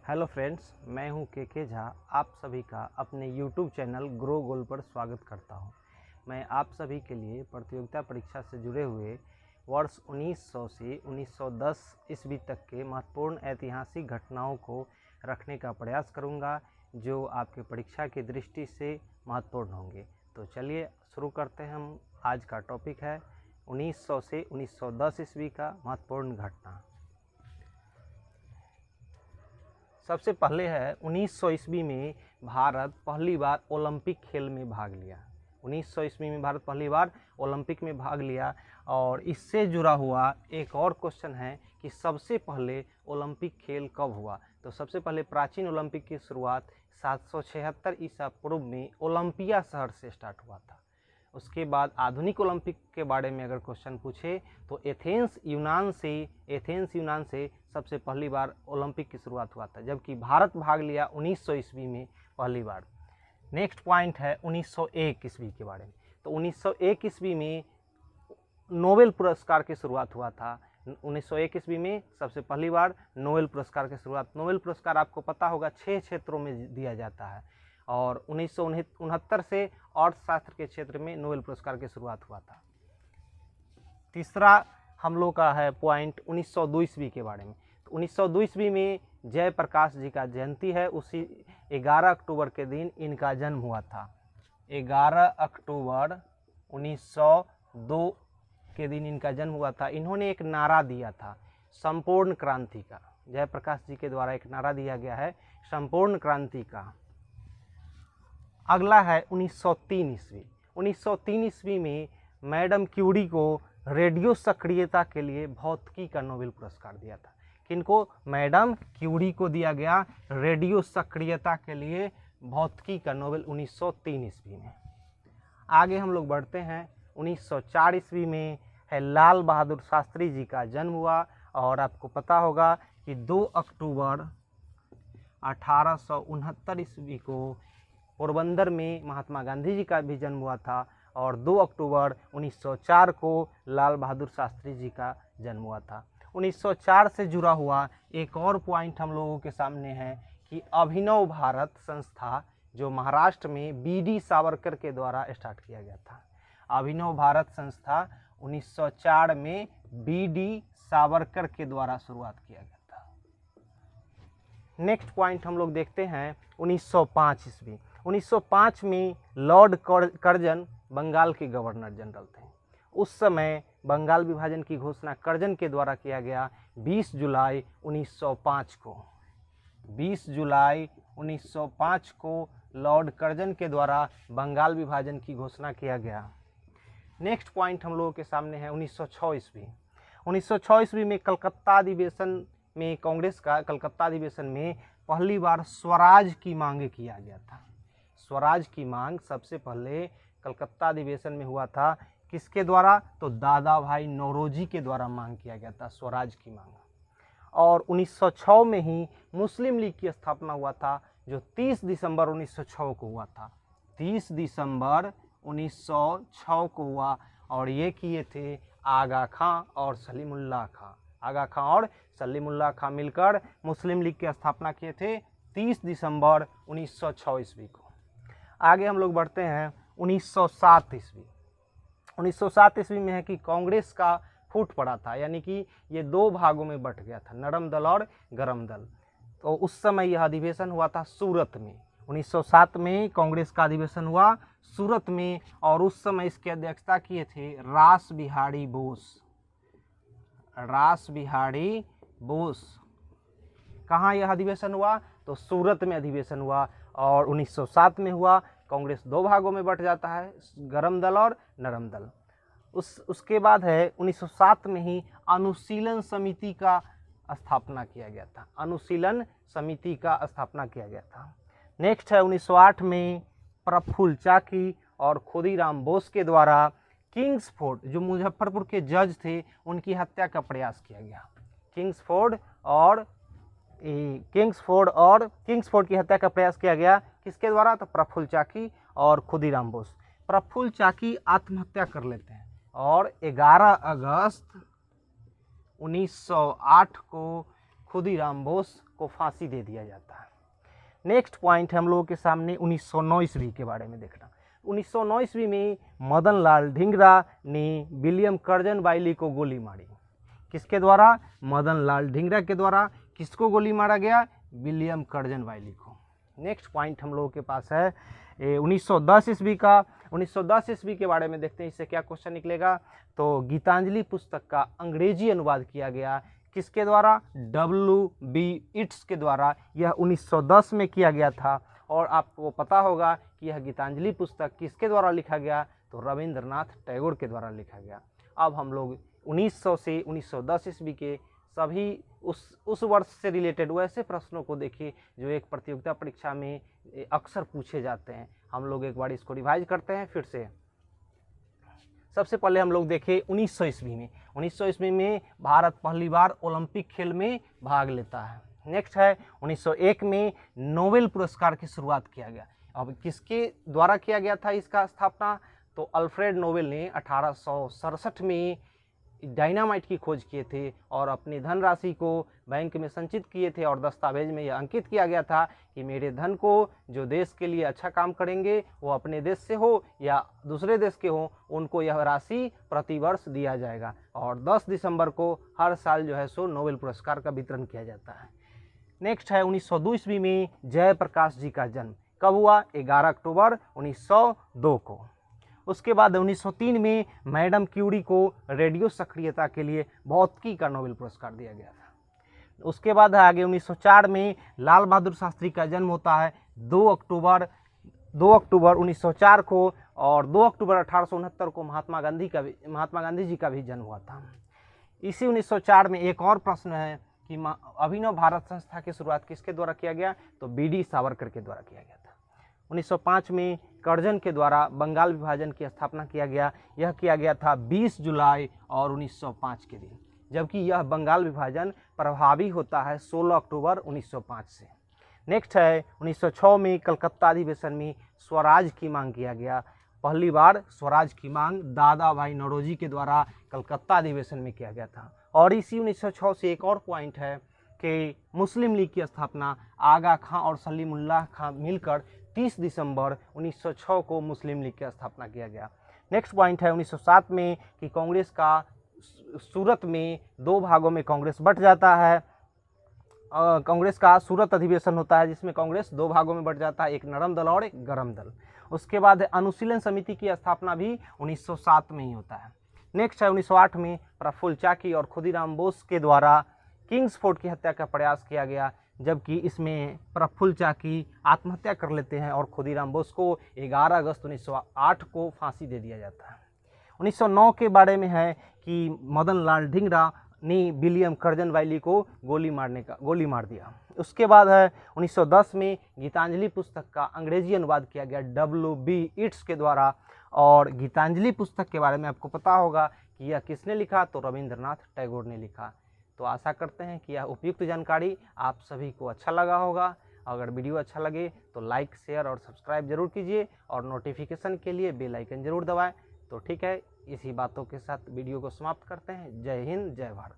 Hello friends, मैं हूं के झा। आप सभी का अपने यूट्यूब चैनल ग्रो गोल पर स्वागत करता हूं। मैं आप सभी के लिए प्रतियोगिता परीक्षा से जुड़े हुए वर्ष 1900 से 1910 ईस्वी तक के महत्वपूर्ण ऐतिहासिक घटनाओं को रखने का प्रयास करूंगा, जो आपके परीक्षा की दृष्टि से महत्वपूर्ण होंगे। तो चलिए शुरू करते हैं। हम आज का टॉपिक है 1900 से 1910 ईस्वी का महत्वपूर्ण घटना। सबसे पहले है 1900 ईस्वी में भारत पहली बार ओलंपिक खेल में भाग लिया। 1900 ईस्वी में भारत पहली बार ओलंपिक में भाग लिया। और इससे जुड़ा हुआ एक और क्वेश्चन है कि सबसे पहले ओलंपिक खेल कब हुआ। तो सबसे पहले प्राचीन ओलंपिक की शुरुआत 776 ईसा पूर्व में ओलंपिया शहर से स्टार्ट हुआ था। उसके बाद आधुनिक ओलंपिक के बारे में अगर क्वेश्चन पूछे तो एथेंस यूनान से सबसे पहली बार ओलंपिक की शुरुआत हुआ था, जबकि भारत भाग लिया 1900 ईस्वी में पहली बार। नेक्स्ट पॉइंट है 1901 ईस्वी के बारे में। तो 1901 ईस्वी में नोबेल पुरस्कार की शुरुआत हुआ था। 1901 ईस्वी में सबसे पहली बार नोबेल पुरस्कार की शुरुआत। नोबेल पुरस्कार आपको पता होगा 6 क्षेत्रों में दिया जाता है, और 1969 से अर्थशास्त्र के क्षेत्र में नोबेल पुरस्कार की शुरुआत हुआ था। तीसरा हम लोग का है पॉइंट 1902 ईस्वी के बारे में। तो 1902 ईस्वी में जयप्रकाश जी का जयंती है। उसी 11 अक्टूबर के दिन इनका जन्म हुआ था। 11 अक्टूबर 1902 के दिन इनका जन्म हुआ था। इन्होंने एक नारा दिया था संपूर्ण क्रांति का। जयप्रकाश जी के द्वारा एक नारा दिया गया है संपूर्ण क्रांति का। अगला है 1903 ईस्वी। 1903 ईस्वी में मैडम क्यूरी को रेडियो सक्रियता के लिए भौतिकी का नोबेल पुरस्कार दिया था। किनको? मैडम क्यूरी को दिया गया रेडियो सक्रियता के लिए भौतिकी का नोबेल 1903 ईस्वी में। आगे हम लोग बढ़ते हैं। 1904 ईस्वी में है लाल बहादुर शास्त्री जी का जन्म हुआ। और आपको पता होगा कि 2 अक्टूबर 1869 ईस्वी को पोरबंदर में महात्मा गांधी जी का भी जन्म हुआ था। और 2 अक्टूबर 1904 को लाल बहादुर शास्त्री जी का जन्म हुआ था। 1904 से जुड़ा हुआ एक और पॉइंट हम लोगों के सामने है कि अभिनव भारत संस्था, जो महाराष्ट्र में बीडी सावरकर के द्वारा स्टार्ट किया गया था। अभिनव भारत संस्था 1904 में बीडी सावरकर के द्वारा शुरुआत किया गया था। नेक्स्ट पॉइंट हम लोग देखते हैं 1905 ईस्वी। 1905 में लॉर्ड कर्जन बंगाल के गवर्नर जनरल थे। उस समय बंगाल विभाजन की घोषणा कर्जन के द्वारा किया गया 20 जुलाई 1905 को। 20 जुलाई 1905 को लॉर्ड कर्जन के द्वारा बंगाल विभाजन की घोषणा किया गया। नेक्स्ट पॉइंट हम लोगों के सामने है 1906 ईस्वी। 1906 ईस्वी में कलकत्ता अधिवेशन में कांग्रेस का कलकत्ता अधिवेशन में पहली बार स्वराज की मांग किया गया था। स्वराज की मांग सबसे पहले कलकत्ता अधिवेशन में हुआ था। किसके द्वारा? तो दादा भाई नौरोजी के द्वारा मांग किया गया था स्वराज की मांग। और 1906 में ही मुस्लिम लीग की स्थापना हुआ था, जो 30 दिसंबर 1906 को हुआ था। 30 दिसंबर 1906 को हुआ। और ये किए थे आगा खां और सलीमुल्लाह खां। आगा खां और सलीमुल्लाह खां मिलकर मुस्लिम लीग की स्थापना किए थे 30 दिसंबर 1906 ईस्वी को। आगे हम लोग बढ़ते हैं 1907 ईस्वी। 1907 ईस्वी में है कि कांग्रेस का फूट पड़ा था, यानी कि ये 2 भागों में बट गया था, नरम दल और गरम दल। तो उस समय यह अधिवेशन हुआ था सूरत में। 1907 में कांग्रेस का अधिवेशन हुआ सूरत में। और उस समय इसकी अध्यक्षता किए थे रास बिहारी बोस। रास बिहारी बोस। कहाँ यह अधिवेशन हुआ? तो सूरत में अधिवेशन हुआ। और 1907 में हुआ। कांग्रेस 2 भागों में बट जाता है, गरम दल और नरम दल। उसके बाद है 1907 में ही अनुशीलन समिति का स्थापना किया गया था। अनुशीलन समिति का स्थापना किया गया था। नेक्स्ट है 1908 में प्रफुल्ल चाकी और खुदीराम बोस के द्वारा किंग्सफोर्ड, जो मुजफ्फरपुर के जज थे, उनकी हत्या का प्रयास किया गया। किंग्सफोर्ड की हत्या का प्रयास किया गया। किसके द्वारा? तो प्रफुल्ल चाकी और खुदीराम बोस। प्रफुल्ल चाकी आत्महत्या कर लेते हैं और 11 अगस्त 1908 को खुदीराम बोस को फांसी दे दिया जाता है। नेक्स्ट पॉइंट है हम लोगों के सामने 1909 ईस्वी के बारे में देखना। 1909 ईस्वी में मदन लाल ढींगरा ने विलियम कर्जन बाइली को गोली मारी। किसके द्वारा? मदन लाल ढींगरा के द्वारा। किसको गोली मारा गया? विलियम कर्जन बाइली को। नेक्स्ट पॉइंट हम लोगों के पास है 1910 ईस्वी का। 1910 ईस्वी के बारे में देखते हैं, इससे क्या क्वेश्चन निकलेगा। तो गीतांजलि पुस्तक का अंग्रेजी अनुवाद किया गया। किसके द्वारा? W.B. इट्स के द्वारा। यह 1910 में किया गया था। और आपको पता होगा कि यह गीतांजलि पुस्तक किसके द्वारा लिखा गया? तो रविंद्रनाथ टैगोर के द्वारा लिखा गया। अब हम लोग 1900 से 1910 ईस्वी के सभी उस वर्ष से रिलेटेड वैसे प्रश्नों को देखिए जो एक प्रतियोगिता परीक्षा में अक्सर पूछे जाते हैं। हम लोग एक बार इसको रिवाइज करते हैं फिर से। सबसे पहले हम लोग देखें 1900 ईस्वी में। 1900 ईस्वी में भारत पहली बार ओलंपिक खेल में भाग लेता है। नेक्स्ट है 1901 में नोबेल पुरस्कार की शुरुआत किया गया। अब किसके द्वारा किया गया था इसका स्थापना? तो अल्फ्रेड नोबेल ने 1867 में डायनामाइट की खोज किए थे और अपनी धनराशि को बैंक में संचित किए थे और दस्तावेज में यह अंकित किया गया था कि मेरे धन को जो देश के लिए अच्छा काम करेंगे वो अपने देश से हो या दूसरे देश के हो, उनको यह राशि प्रतिवर्ष दिया जाएगा। और 10 दिसंबर को हर साल जो है सो नोबेल पुरस्कार का वितरण किया जाता है। नेक्स्ट है 1902 ईस्वी में जयप्रकाश जी का जन्म। कब हुआ? 11 अक्टूबर 1902 को। उसके बाद 1903 में मैडम क्यूरी को रेडियो सक्रियता के लिए भौतिकी का नोबेल पुरस्कार दिया गया था। उसके बाद आगे 1904 में लाल बहादुर शास्त्री का जन्म होता है 2 अक्टूबर 1904 को। और 2 अक्टूबर 1869 को महात्मा गांधी जी का भी जन्म हुआ था। इसी 1904 में एक और प्रश्न है कि अभिनव भारत संस्था की शुरुआत किसके द्वारा किया गया? तो BD सावरकर के द्वारा किया गया था। 1905 में कर्जन के द्वारा बंगाल विभाजन की स्थापना किया गया। यह किया गया था 20 जुलाई और 1905 के दिन, जबकि यह बंगाल विभाजन प्रभावी होता है 16 अक्टूबर 1905 से। नेक्स्ट है 1906 में कलकत्ता अधिवेशन में स्वराज की मांग किया गया। पहली बार स्वराज की मांग दादा भाई नौरोजी के द्वारा कलकत्ता अधिवेशन में किया गया था। और इसी 1906 से एक और पॉइंट है कि मुस्लिम लीग की स्थापना आगा खां और सलीमुल्लाह खां मिलकर 30 दिसंबर 1906 को मुस्लिम लीग की स्थापना किया गया। नेक्स्ट पॉइंट है 1907 में कि कांग्रेस का सूरत में 2 भागों में कांग्रेस बट जाता है। कांग्रेस का सूरत अधिवेशन होता है जिसमें कांग्रेस 2 भागों में बट जाता है, एक नरम दल और एक गरम दल। उसके बाद अनुशीलन समिति की स्थापना भी 1907 में ही होता है। नेक्स्ट है 1908 में प्रफुल्ल चाकी और खुदीराम बोस के द्वारा किंग्सफोर्ड की हत्या का प्रयास किया गया, जबकि इसमें प्रफुल्ल चाकी आत्महत्या कर लेते हैं और खुदीराम बोस को 11 अगस्त 1908 को फांसी दे दिया जाता है। 1909 के बारे में है कि मदन लाल ढींगरा ने विलियम कर्जन बाइली को गोली मार दिया। उसके बाद है 1910 में गीतांजलि पुस्तक का अंग्रेजी अनुवाद किया गया W.B. इट्स के द्वारा। और गीतांजलि पुस्तक के बारे में आपको पता होगा कि यह किसने लिखा? तो रविंद्रनाथ टैगोर ने लिखा। तो आशा करते हैं कि यह उपयुक्त जानकारी आप सभी को अच्छा लगा होगा। अगर वीडियो अच्छा लगे तो लाइक, शेयर और सब्सक्राइब जरूर कीजिए और नोटिफिकेशन के लिए बेल आइकन जरूर दबाएं। तो ठीक है, इसी बातों के साथ वीडियो को समाप्त करते हैं। जय हिंद, जय भारत।